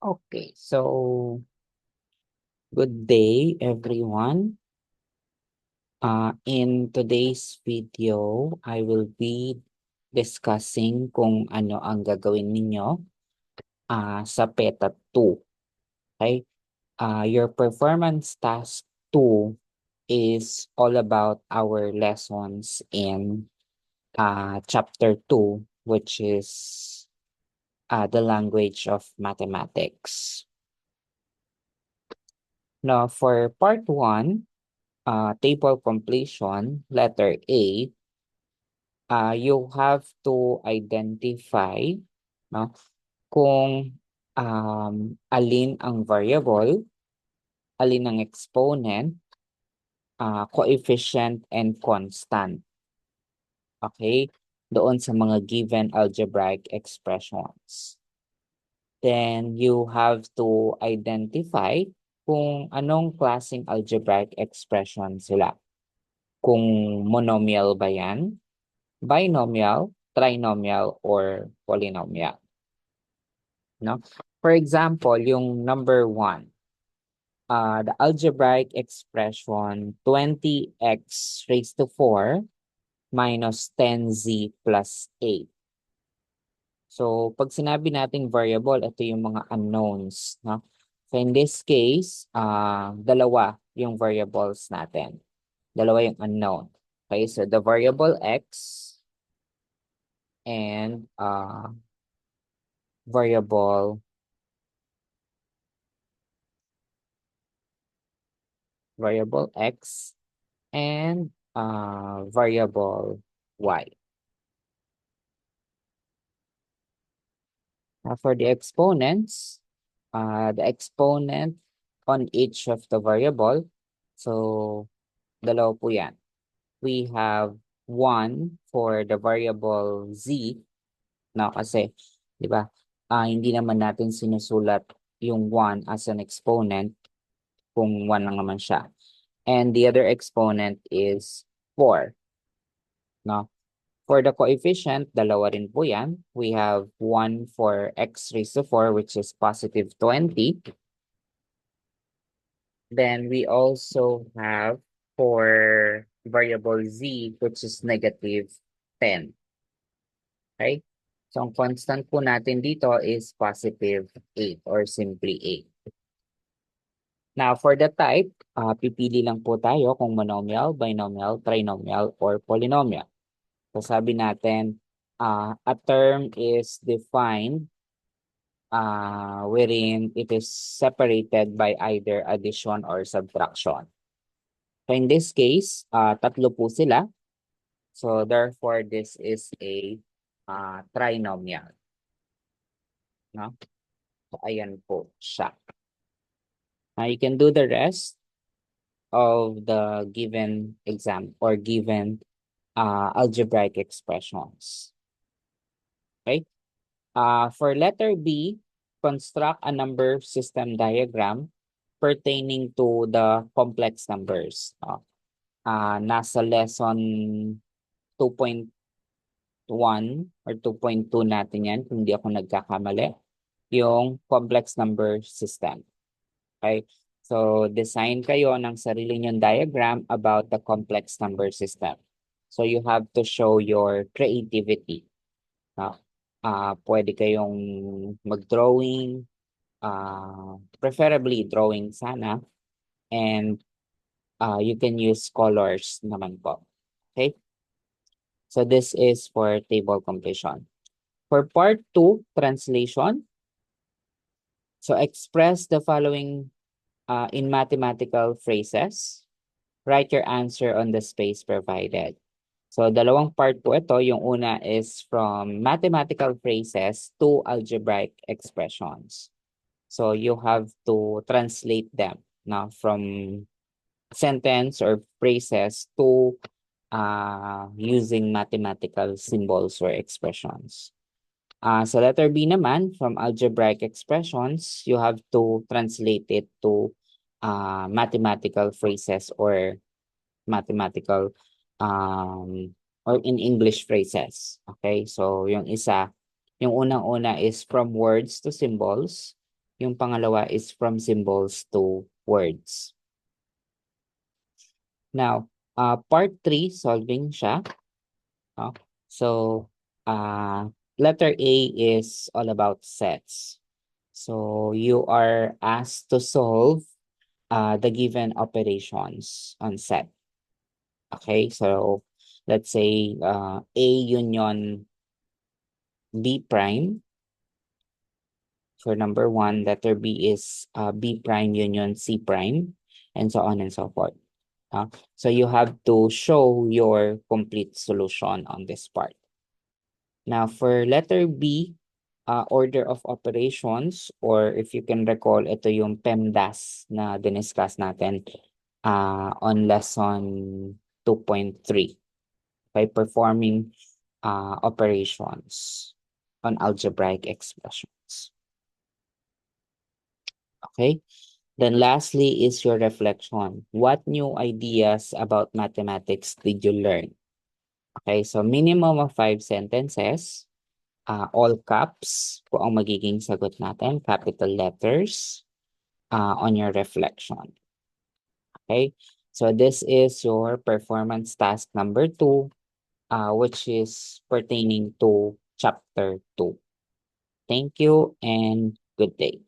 Okay, so good day everyone. In today's video, I will be discussing kung ano ang gagawin ninyo sa PETA 2. Okay? Your performance task 2 is all about our lessons in chapter 2, which is the language of mathematics. Now, for part 1, table completion, letter A, you have to identify, no, kung alin ang variable, alin ang exponent, coefficient, and constant. Okay? Doon sa mga given algebraic expressions. Then you have to identify kung anong klaseng algebraic expression sila. Kung monomial ba yan, binomial, trinomial, or polynomial. No? For example, yung number 1, the algebraic expression 20x raised to 4 minus 10z plus 8. So, pag sinabi nating variable, ito yung mga unknowns. No? So, in this case, dalawa yung variables natin. Dalawa yung unknown. Okay, so the variable x and variable x and variable y. For the exponents, the exponent on each of the variable, so dalawa po yan. We have 1 for the variable z, na kasi, di ba, hindi naman natin sinusulat yung 1 as an exponent kung 1 lang naman siya. And the other exponent is 4. No? For the coefficient, dalawa rin po yan. We have 1 for x raised to 4, which is positive 20. Then we also have for variable z, which is negative 10. Okay? So, ang constant po natin dito is positive 8 or simply 8. Now, for the type, pipili lang po tayo kung monomial, binomial, trinomial, or polynomial. So, sabi natin, a term is defined wherein it is separated by either addition or subtraction. So, in this case, tatlo po sila. So, therefore, this is a trinomial. No? So, ayan po siya. Now, you can do the rest of the given exam or given algebraic expressions. Okay? For letter B, construct a number system diagram pertaining to the complex numbers. Nasa lesson 2.1 or 2.2 natin yan, kung hindi ako nagkakamali, yung complex number system. Okay? So, design kayo ng sarili nyong diagram about the complex number system. So, you have to show your creativity. Pwede kayong mag-drawing, preferably drawing sana, and you can use colors naman po. Okay? So, this is for table completion. For part 2, translation. So, express the following in mathematical phrases. Write your answer on the space provided. So, dalawang part po ito. Yung una is from mathematical phrases to algebraic expressions. So, you have to translate them now from sentence or phrases to using mathematical symbols or expressions. Sa letter B naman, from algebraic expressions, you have to translate it to mathematical phrases or mathematical or in English phrases. Okay, so yung isa, yung unang-una is from words to symbols. Yung pangalawa is from symbols to words. Now, part 3, solving siya. So, letter A is all about sets. So, you are asked to solve the given operations on set. Okay, so let's say A union B prime. For number 1, letter B is B prime union C prime, and so on and so forth. So you have to show your complete solution on this part. Now, for letter B, order of operations, or if you can recall, ito yung PEMDAS na diniscuss natin on lesson 2.3 by performing operations on algebraic expressions. Okay? Then lastly is your reflection. What new ideas about mathematics did you learn? Okay, so minimum of 5 sentences, all caps, kung ang magiging sagot natin, capital letters, on your reflection. Okay, so this is your performance task number 2, which is pertaining to chapter 2. Thank you and good day.